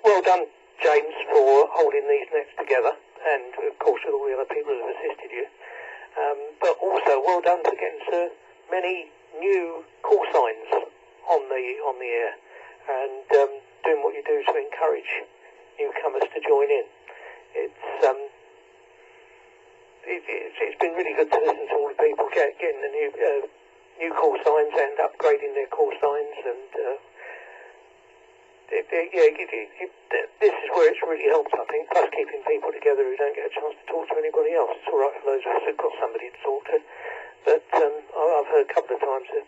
well done, James, for holding these nets together, and of course with all the other people who have assisted you. But also well done for getting so many new call signs on the air, and doing what you do to encourage newcomers to join in. It's been really good to listen to all the people getting the new call signs and upgrading their call signs, and this is where it's really helped, I think, plus keeping people together who don't get a chance to talk to anybody else. It's all right for those of us who've got somebody to talk to, but I've heard a couple of times that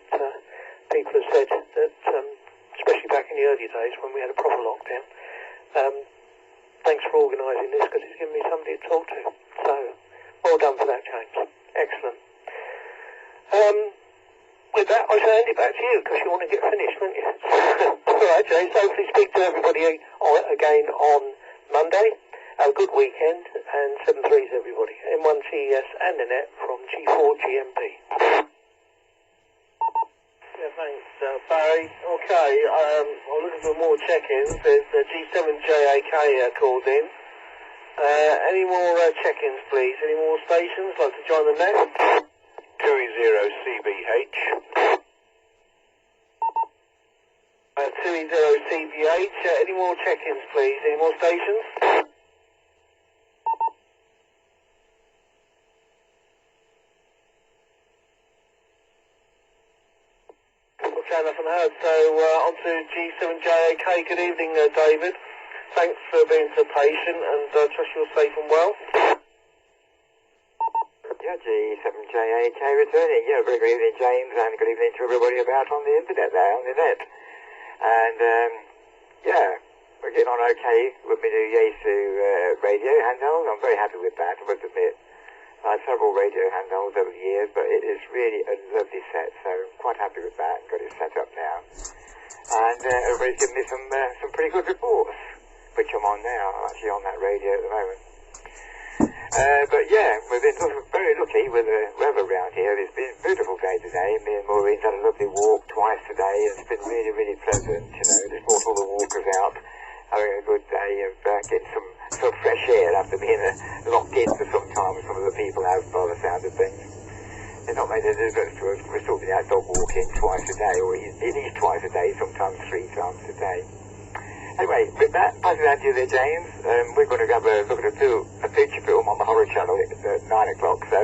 people have said that, especially back in the early days when we had a proper lockdown, thanks for organising this, because it's given me somebody to talk to. So, well done for that, James. Excellent. With that, I shall hand it back to you, because you want to get finished, don't you? All right, James. Hopefully speak to everybody again on Monday. Have a good weekend, and 7-3s everybody. M1TES and Annette from G4GMP. Yeah, thanks, Barry. Okay, I'm looking for more check-ins. There's G7JAK called in. Any more check-ins, please? Any more stations like to join the net? 2E0CBH. 2E0CBH. Any more check-ins, please? Any more stations? Okay, nothing heard. So on to G7JAK. Good evening, David. Thanks for being so patient, and trust you're safe and well. Yeah, G7JAK returning. Yeah, very good evening, James, and good evening to everybody about on the internet there, on the net. And, yeah, we're getting on okay with my new Yaesu radio handheld. I'm very happy with that, I must admit. I had several radio handhelds over the years, but it is really a lovely set, so I'm quite happy with that. Got it set up now. And everybody's given me some pretty good reports, which I'm on now. I'm actually on that radio at the moment. But yeah, we've been very lucky with the weather around here. It's been a beautiful day today. Me and Maureen's had a lovely walk twice today. It's been really, really pleasant, you know. Just brought all the walkers out, having a good day of getting some fresh air after being locked in for some time with some of the people out by the sound of things. It's not made a difference to us. We're sorting out dog walking twice a day, or at least twice a day, sometimes 3 times a day. Anyway, with that, passing on to you there, James. We're going to have a look at a feature film on the Horror Channel at 9 o'clock, so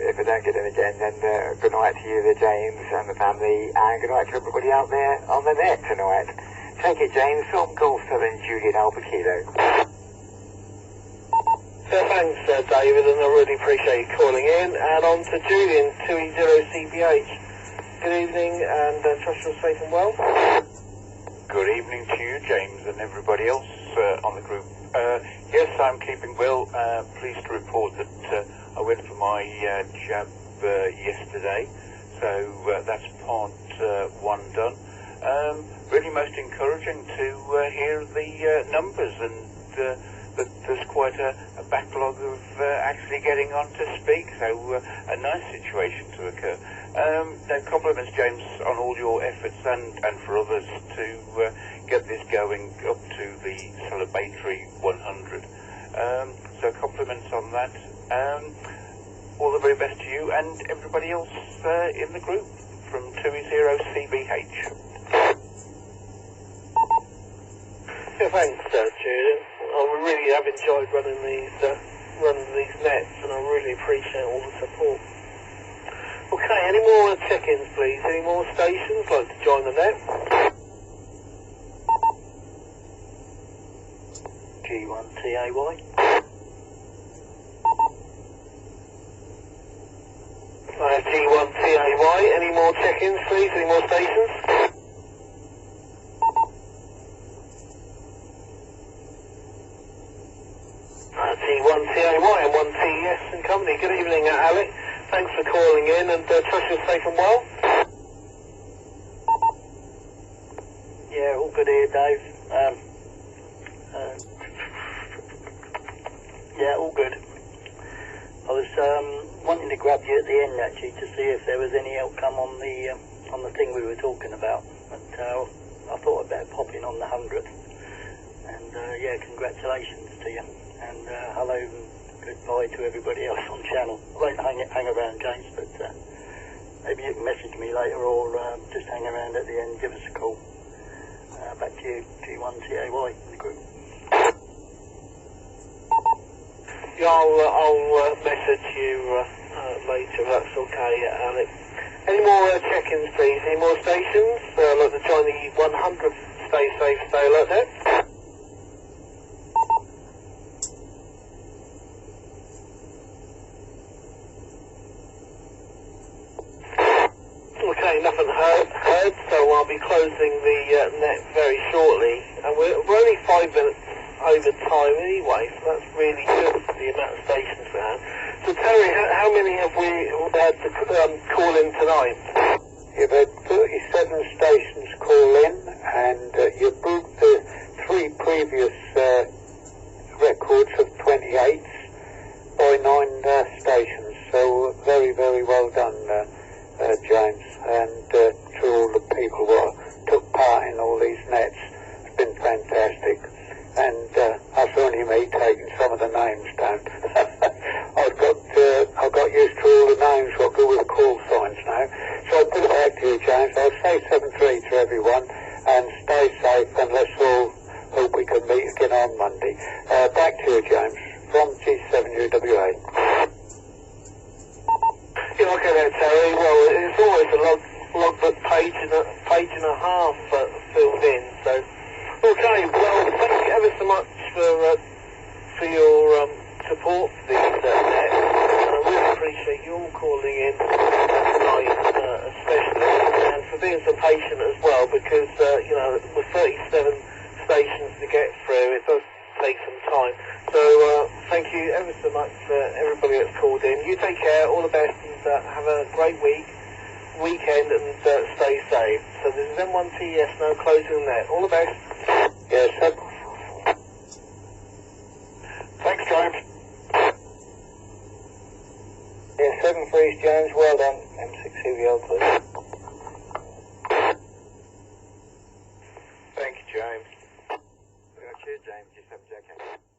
if I don't get in again, then good night to you there, James, and the family, and good night to everybody out there on the net tonight. Take it, James, from Golf 7 Juliet Alpha Kilo. Thanks, David, and I really appreciate you calling in. And on to Julian, 2E0CBH. Good evening, and trust you're safe and well. Good evening to you, James, and everybody else on the group. Yes, I'm keeping well. Pleased to report that I went for my jab yesterday, so that's part 1 done. Really most encouraging to hear the numbers, and that there's quite a backlog of actually getting on to speak, so a nice situation to occur. Compliments, James, on all your efforts and for others to get this going up to the celebratory 100. So compliments on that. All the very best to you and everybody else in the group from 2E0CBH. Yeah, thanks, Julian. I really have enjoyed running these nets, and I really appreciate all the support. Okay, any more check-ins, please? Any more stations like to join the net? G1TAY. G1TAY. Any more check-ins, please? Any more stations? G1TAY and 1TES and company. Good evening, Alec. Thanks for calling in, and trust you're safe and well. Yeah, all good here, Dave. Yeah, all good. I was wanting to grab you at the end actually to see if there was any outcome on the thing we were talking about, but I thought I'd better pop in on the 100th. And yeah, congratulations to you, and hello and goodbye to everybody else on channel. I won't hang around, James, but maybe you can message me later, or just hang around at the end, give us a call. Back to you, G1TAY in the group. Yeah, I'll message you later, that's okay, Alec. Any more check-ins, please? Any more stations? Like to join the 100th Stay Safe, Stay Alert net? Okay, nothing heard, so I'll be closing the net very shortly. And we're only 5 minutes over time anyway, so that's really good for the amount of stations we have. So Terry, how many have we had to call in tonight? You've had 37 stations call in, and you've booked the 3 previous page and a half filled in. So, okay, well, thank you ever so much for your support for these nets. I really appreciate you all calling in tonight, especially, and for being so patient as well, because you know, with 37 stations to get through, it does take some time. So thank you ever so much for everybody that's called in. You take care, all the best, and have a great weekend, and stay safe. So this is M1TES now closing the net. All the best. Yes, sir. Thanks, James. Yeah, 7-3 James, well done. M6CVL, please. Thank you, James. Cheers, James. Just have a jacket.